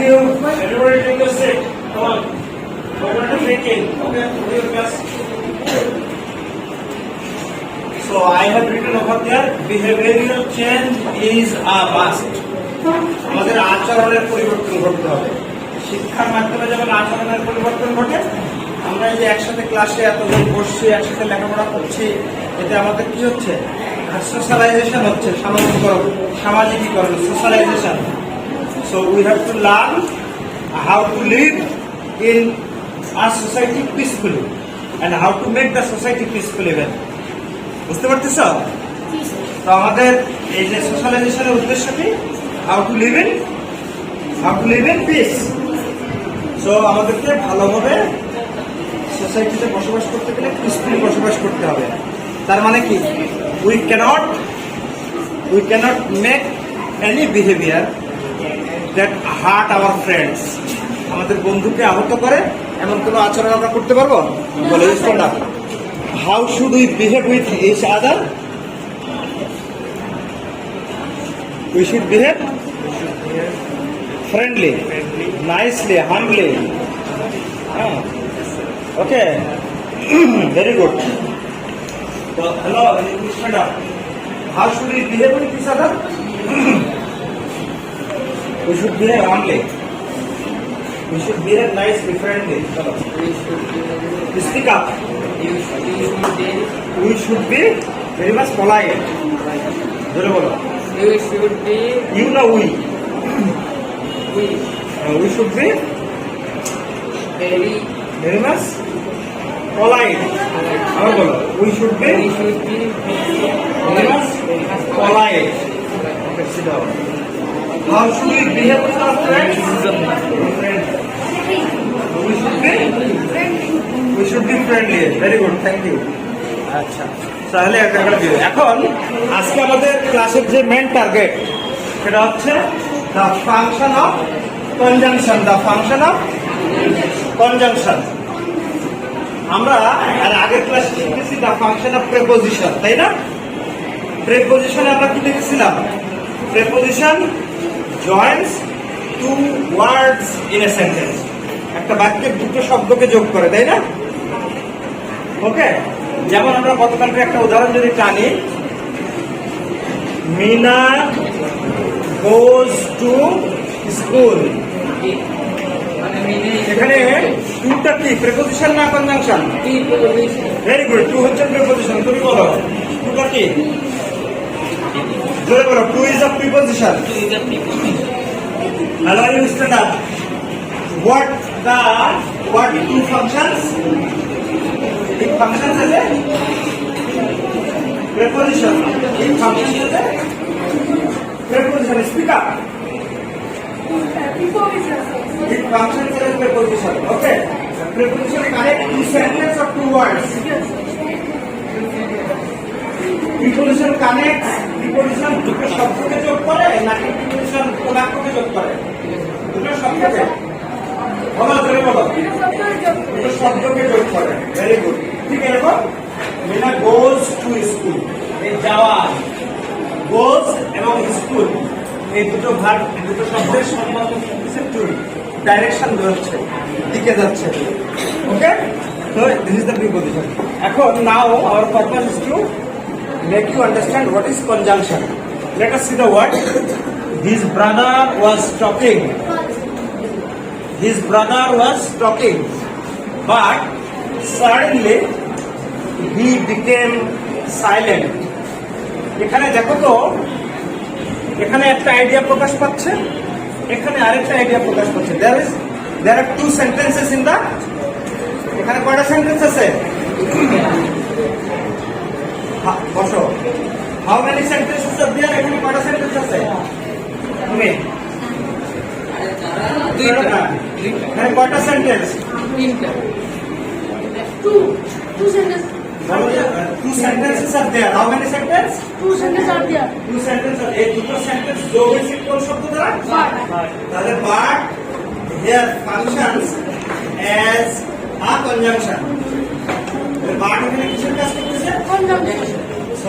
you. Everybody take a seat. Come on. We're going to take it. Okay, do your best. So I have written over there, behavioral change is a must. আমাদের আচরণের পরিবর্তন ঘটতে হবে। শিক্ষার মাধ্যমে যেমন আচরণের পরিবর্তন ঘটে, আমরা এই যে একসাথে ক্লাসে এতজন বসছি, একসাথে লেখাপড়া করছি, এতে আমাদের কি হচ্ছে? সোশ্যালাইজেশন হচ্ছে, সামাজিকীকরণ, socialisation. So we have to learn how to live in a society peacefully and how to make the society peaceful even. বুঝতে পারতেছ? তো আমাদের এই যে সোশ্যালাইজেশনের উদ্দেশ্য কি? How to live in peace. So আমাদেরকে ভালোভাবে সোসাইটিতে বসবাস করতে গেলে পিসফুলি বসবাস করতে হবে। তার মানে কি? We cannot make any behaviour that hurt our friends. আমাদের বন্ধুকে আহত করে এমন কোনো আচরণ আমরা করতে পারবো? বলে stand up. How should we behave with each other? We should behave friendly, nicely, humbly. Okay. Very good. So, hello, stand up. How should we behave with each other? We should behave humbly. We should behave nicely, friendly. Speak up. We should be very much polite. You should be. You know we. We should be very much polite. We should be very much polite. Okay, sit down. How should we behave with our friends? We should be friendly. Very good, thank you. আচ্ছা, তাহলে এখন আজকে আমাদের ক্লাসের যে main target সেটা হচ্ছে the function of conjunction. আমরা আর আগের ক্লাসে শিখেছি দ্য ফাংশন অফ প্রেপোজিশন, তাই না? প্রেপোজিশনে আমরা কি দেখেছিলাম? Preposition joins two words in a sentence. একটা বাক্যে দুটো শব্দকে যোগ করে, তাই না? ওকে, যেমন আমরা গতকালকে একটা উদাহরণ যদি টানি, মিনা গোজ টু স্কুল। এখানে টুটা কি প্রেপোজিশন না কনজাংশন? ভেরি গুড, টু হচ্ছে প্রেপোজিশন। তুমি বলো টুটা কি? জোরে বলো। To is a preposition. Hello, you stand up. What two functions? It functions as a preposition. It functions as a preposition. Speak up. It functions as a preposition. Okay. Preposition connect two sentences or two words. Preposition connects. Preposition দুটো শব্দকে যোগ করে নাকি preposition বাক্যকে যোগ করে? দুটো শব্দকে। শব্দকে যোগ করে। Very good. ঠিক এরকম মিনা গোজ টু স্কুল, এই যাওয়া, গোজ এবং স্কুল এই দুটো শব্দের সম্বন্ধ টু ডাইরেকশন ধরছে, দিকে যাচ্ছে। ওকে, so this is the preposition. এখন now our purpose is to make you understand what is conjunction. Let us see the word. His brother was talking. His brother was talking, but suddenly he became silent. এখানে দেখো তো, এখানে একটা idea প্রকাশ পাচ্ছে, এখানে আরেকটা idea প্রকাশ পাচ্ছে। There are two sentences in the. এখানে কয়টা সেন্টেন্স আছে? বসো। How many sentences are there? এখানে কয়টা সেন্টেন্স আছে? তুমি এখানে কয়টা sentence? Two sentences. Two sentences are there. How many sentences? Two sentences are there. Two sentences. এই দুটো সেন্টেন্স যোগ হয়েছে কোন শব্দ দ্বারা? তাহলে but here functions as a conjunction. but এখানে কিসের কাজ করতেছে? Conjunction. So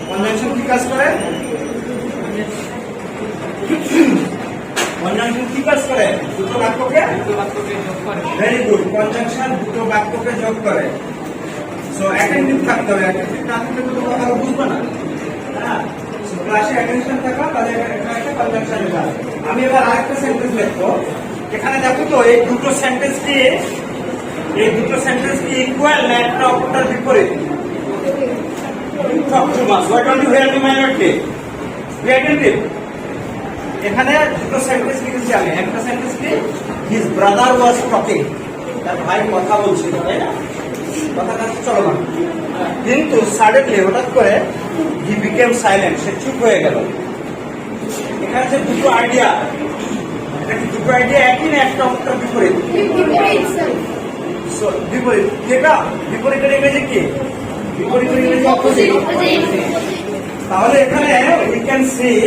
conjunction কি কাজ করে? কনজাংশন কি কাজ করে? দুটো বাক্যকে যোগ করে। ভেরি গুড, কনজাংশন দুটো বাক্যকে যোগ করে। সো অ্যাটেনটিভ থাকতে হবে, অ্যাটেনটিভ না থাকলে তো তোমরা কারো বুঝবে না। হ্যাঁ, সো ক্লাসে অ্যাটেনশন থাকা তাহলে একটা কনজাংশন লেখা। আমি এবার আরেকটা সেন্টেন্স লিখবো। এখানে দেখো তো এই দুটো সেন্টেন্স কি ইকুয়াল না একটা অপরটার বিপরীত? Talk to us. Why don't you hear me, my lord? Be attentive. এখানে দুটো সেন্টেন্স লিখেছি আমি। একটা সেন্টেন্স কি, হিজ ব্রাদার ওয়াজ টকিং, তার ভাই কথা বলছিল, তাই না? কথাটা চলো না, কিন্তু সাডেনলি হঠাৎ করে হি বিকেম সাইলেন্ট, সে চুপ হয়ে গেল। এখানে যে দুটো আইডিয়া, দুটো আইডিয়া একই না একটা অপরটার বিপরীত? So, বিপরীত। যেটা বিপরীতের ইংরেজি কি? বিপরীতের ইংরেজি অপোজিট। তাহলে এখানে we can see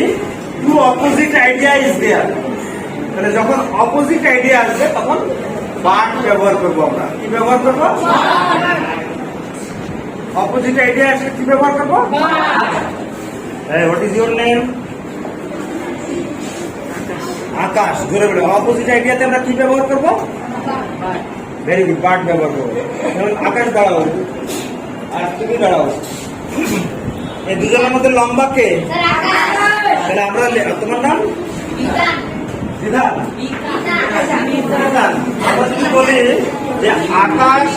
two opposite idea is there. তাহলে যখন অপোজিট আইডিয়া আসবে তখন বাট ব্যবহার করবো আমরা। কি ব্যবহার করবো? অপোজিট আইডিয়া আসলে কি ব্যবহার করবো? Hey, what is your name? আকাশ। জোরে বলে। অপোজিট আইডিয়াতে আমরা কি ব্যবহার করবো? ভেরি গুড, বাট ব্যবহার করবো। যেমন আকাশ দাঁড়াও আর তুমি দাঁড়াও, এই দুজনের মধ্যে লম্বা কে? তাহলে আমরা তোমার নাম বিধান। বিধান। আমরা যদি বলি যে আকাশ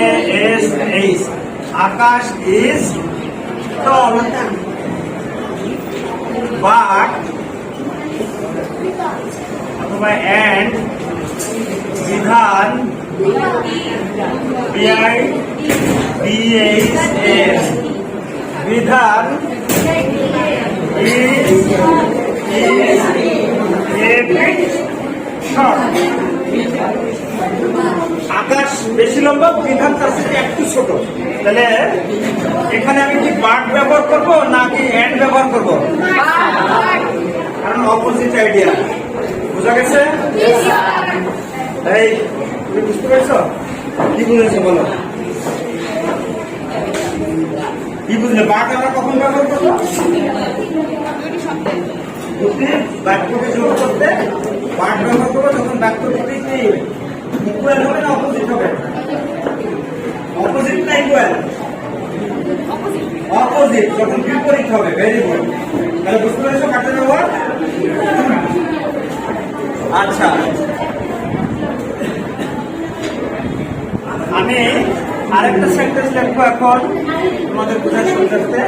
AKASH, Akash is tall, but অথবা অ্যান্ড বিধান BIDHAN, বিধান is a bit short. আকাশ বেশি লম্বা, বিধান তার থেকে একটু ছোট। তাহলে এখানে আমি কি বাট ব্যবহার করবো নাকি অ্যান্ড ব্যবহার করবো? কারণ অপোজিট আইডিয়া। বুঝা গেছে? এই তুমি বুঝতে পেরেছো? কি বুঝেছো বলো? কি বুঝলে? বাট আমরা কখন ব্যবহার করবো? দুটি বাক্যকে যোগ করতে বাট ব্যবহার করবো যখন বাক্য দুটি ইকুয়াল হবে না অপোজিট হবে? অপোজিট না ইকুয়াল? অপোজিট, যখন বিপরীত হবে। Very good. তাহলে বুঝতে পেরেছো কাটে ব্যবহার? আচ্ছা, আমি আরেকটা সেন্টেন্স লিখবো এখন তোমাদের বোঝার সুবিধার্থে।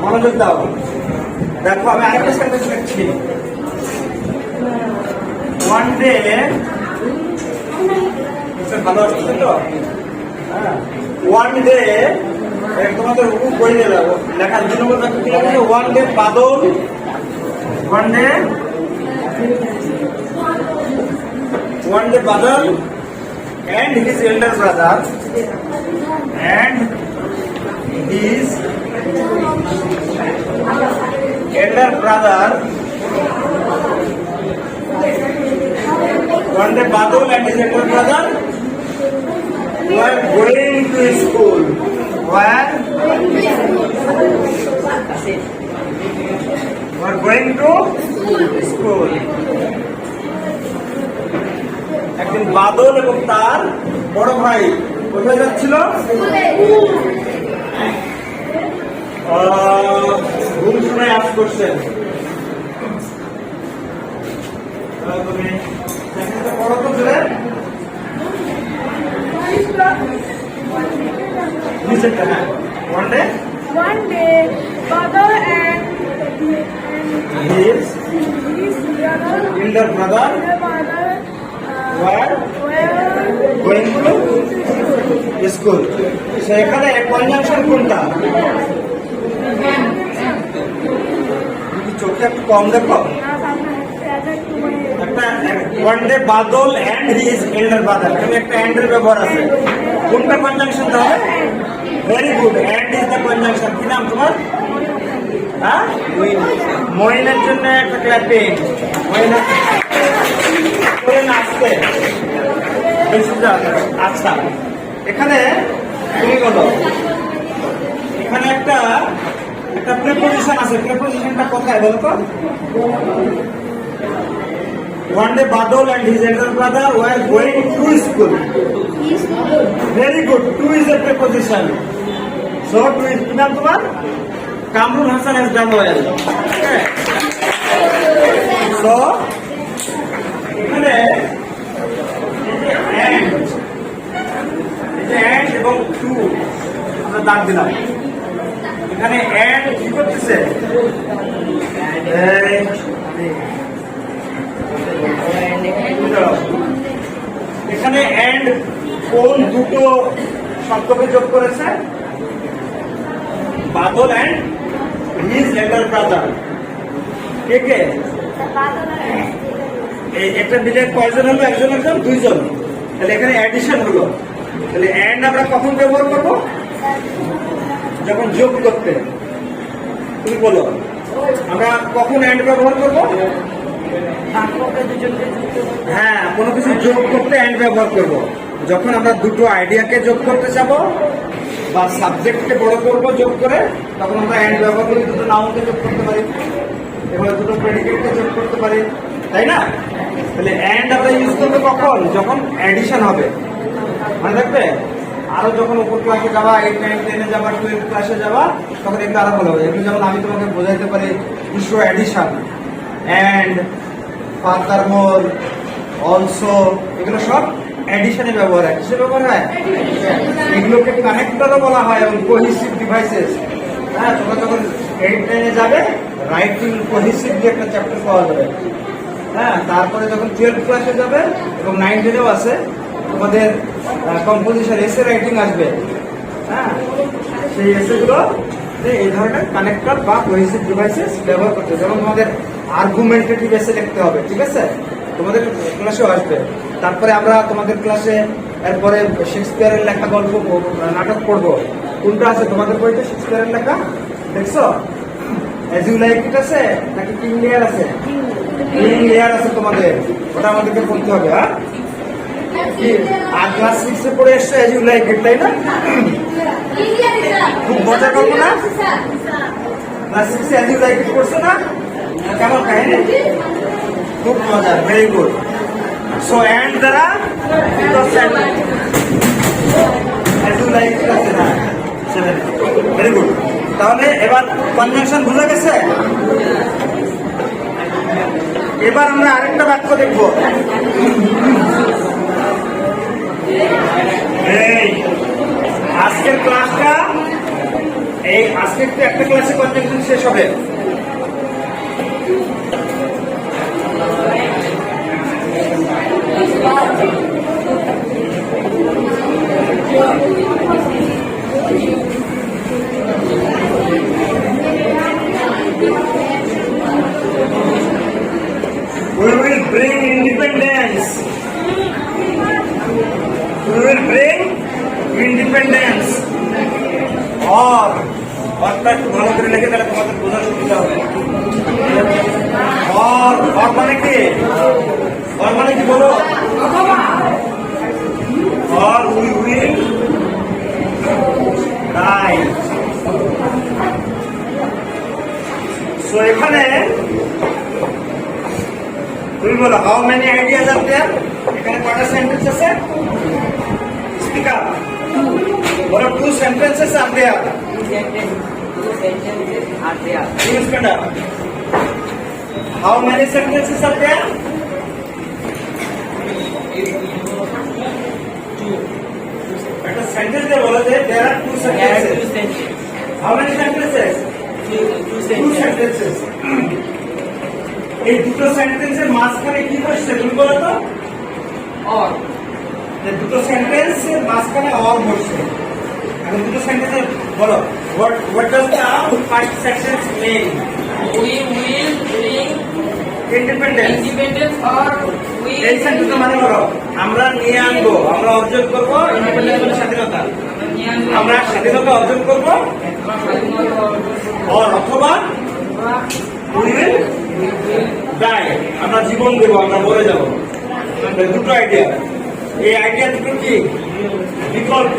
মনোযোগ দাও। দেখো আমি আরেকটা সেন্টেন্স লিখছি। ওয়ান ডে, ভালো আসছে তো? ওয়ান ডে তোমাদের বই লেখার 2 নম্বর one day Badal, one day Badal and his elder brother one day Badal and his elder brother were going to school. Were going to school. একদিন বাদল এবং তার বড় ভাই কোথায় যাচ্ছিল? ঘুম শুনে আজ করছেন। তুমি পড়ো তো জোরে। নিচেরটা, হ্যাঁ। One day, father and his elder brother were going to school. So এখানে কনজাংশন কোনটা? চোখে একটু কম দেখো। একটা one day Badal and his elder brother, এখানে একটা এন্ড এর ব্যবহার আছে। কোনটা কনজাংশন হবে? Very good, and is the conjunction. কি নাম তোমার? হ্যাঁ, মইনের জন্য একটা ক্ল্যাপিং। মইন করে নাচতে। বেশি আচ্ছা এখানে তুমি বলো এখানে একটা প্রিপোজিশন আছে প্রিপোজিশনটা কোথায় বলো তো One day Badal and his elder brother were going to school. Very good. To is a preposition. So to is কি নাম তোমার? Kamrul Hassan has done well. Okay. So এখানে and এবং to আমরা দাগ দিলাম এখানে and কি করতেছে এখানে এন্ড কোন দুটো শব্দকে যোগ করেছে বাদল এন্ড হিজ এল্ডার ব্রাদার কে কে এই একটা মিলে কয়জন হলো একজন একজন দুইজন তাহলে এখানে অ্যাডিশন হলো তাহলে এন্ড আমরা কখন ব্যবহার করব যখন যোগ করতে তুমি বলো আমরা কখন এন্ড ব্যবহার করব হ্যাঁ কোনো কিছু যোগ করতে এন্ড ব্যবহার করব যখন আমরা দুটো আইডিয়াকে যোগ করতে যাব বা সাবজেক্টকে বড় করব যোগ করে তখন আমরা এন্ড ব্যবহার করি দুটো নাউনকে যোগ করতে পারি এবার দুটো প্রেডিকেটকে যোগ করতে পারি তাই না তাহলে এন্ড আমরা ইউজ করবো কখন যখন অ্যাডিশন হবে মনে থাকবে আরো যখন উপর ক্লাসে যাওয়া 8, 9, 10 যাওয়া 12 ক্লাসে যাওয়া তখন এগুলো আরো ভালো হবে এগুলো যেমন আমি তোমাকে বোঝাইতে পারি ইস্যু অ্যাডিশন এন্ড ফার্দারমোর অলসো এগুলো সব অ্যাডিশনে ব্যবহার হয় কিসে ব্যবহার হয় এগুলোকে কানেক্টরও বলা হয় এবং কোহেসিভ ডিভাইসেস হ্যাঁ তোমরা যখন 8, 9 যাবে রাইটিং কোহেসিভলি একটা চ্যাপ্টার পাওয়া যাবে হ্যাঁ তারপরে যখন 12 ক্লাসে যাবে এবং 9, 10 আছে তোমাদের কম্পোজিশন এসে রাইটিং আসবে হ্যাঁ সেই এসে গুলো এই ধরনের কানেক্টর বা কোহেসিভ ডিভাইসেস ব্যবহার করতে যেমন তোমাদের আর্গুমেন্টেটিভ এসে লিখতে হবে ঠিক আছে তোমাদের ক্লাসেও আসবে তারপরে আমরা তোমাদের ক্লাসে এরপরে শেক্সপিয়ারের লেখা গল্প নাটক পড়বো কোনটা আছে তোমাদের বইতে শেক্সপিয়ারের লেখা দেখছো এজ ইউ লাইক ইট আছে নাকি কিং লিয়ার আছে কিং লিয়ার আছে তোমাদের ওটা আমাদেরকে পড়তে হবে হ্যাঁ আর ক্লাস 6 এ পড়ে এসছো এজ ইউ লাইক ইট তাই না খুব মজা করবো না ক্লাস 6 এ এজ ইউ লাইক ইট করছো না কেমন কাহিনী খুব মজা ভেরি গুড সো এন্ড দ্বারা ভেরি গুড তাহলে এবার কনভেনশন ভুলে গেছে এবার আমরা আরেকটা বাক্য দেখব এই আজকের ক্লাসটা এই আজকের তো একটা ক্লাসে কনভেনশন শেষ হবে We will bring independence. We will bring independence. Or অর্থাৎ ভালো করে লিখে তাহলে তোমাদের বোঝার সুবিধা হবে or মানে কি or মানে কি বলো or we will die. So এখানে তুমি বলো how many ideas are there এখানে কয়টা সেন্টেন্স আছে স্পিক আপ বলো 2 sentences are there Please stand up. How many sentences are there? 2. At a sentence they बोला थे there are 2 sentences. How many sentences? 2 sentences. এই দুটো সেন্টেন্সের মাঝখানে কি বসছে তুমি বলো তো অর এই দুটো সেন্টেন্সের মাঝখানে অর বসছে এখন দুটো সেন্টেন্সে বলো what does the first sentence mean We will bring independence or we এই সেন্টেন্সের মানে বলো আমরা নিয়ে আনবো আমরা অর্জন করব ইন্ডিপেন্ডেন্স মানে স্বাধীনতা আমরা স্বাধীনতা অর্জন করব অথবা we will die আমরা জীবন দেব আমরা মরে যাব দুটো আইডিয়া এই আইডিয়া দুটো কি বিকল্প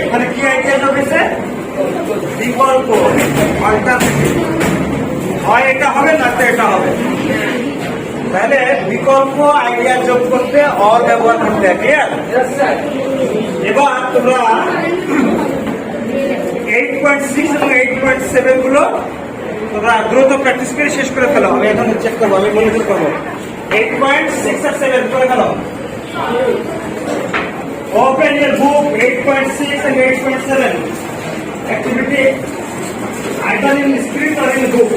এখানে কি আইডিয়া রয়েছে বিকল্প অল্টারনেটিভ হয় এটা হবে না তো এটা হবে তাহলে বিকল্প আইডিয়া যোগ করতে অর ব্যবহার করতে হয় ক্লিয়ার এবার তোমরা 8.6 এবং 8.7 গুলো তোমরা দ্রুত প্র্যাকটিস করে শেষ করে ফেলো আমি এখন চেক করবো আমি মনিটর করবো 8.6 আর 7 করে ফেলো Open your book 8.6 and 8.7 activity either in the script or in the book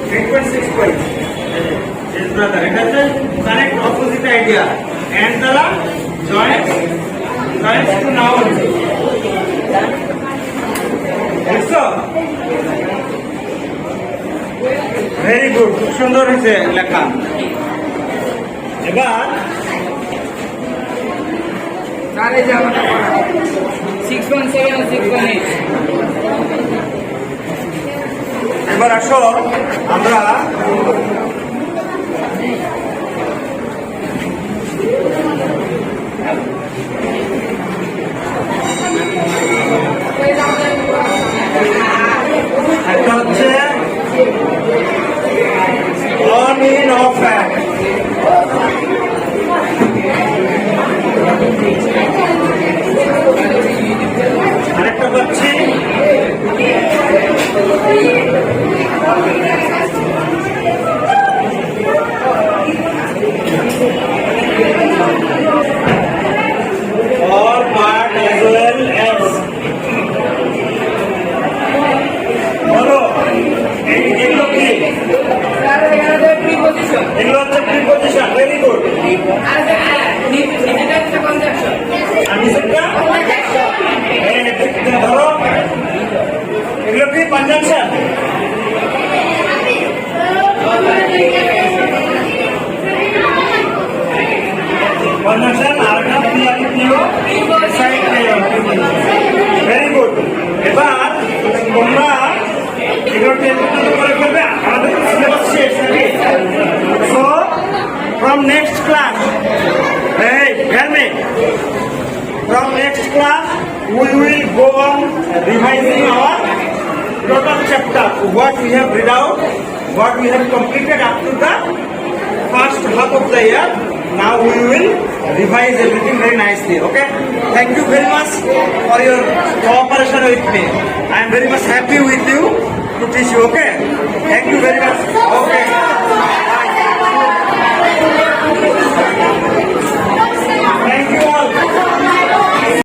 8.6 point yes brother it is a correct opposite idea and the joins to noun so very good সুন্দর হয়েছে লেখা এবার তারে যাবো 6.7 আর 6.8 এবার আসো আমরা একটা হচ্ছে অন ইন অফ আরেকটা হচ্ছে or part as well as বলো এগুলো কি স্যার এখানে প্রিপজিশন এগুলো হচ্ছে প্রিপজিশন ভেরি গুড আর এটা একটা কনজাংশন আমি সেটা ধরো এগুলো কি কনজাংশন কনজাংশন আর একটা ভেরি গুড এবার তোমরা এগুলো করে ফেলবে আমাদের সিলেবাস শেষ নাকি সো ফ্রম নেক্সট ক্লাস এই hear me from next class we will go on revising our total chapter what we have read out what we have completed up to the first half of the year now we will revise everything very nicely okay thank you very much for your cooperation with me I am very much happy with you to teach you okay thank you very much okay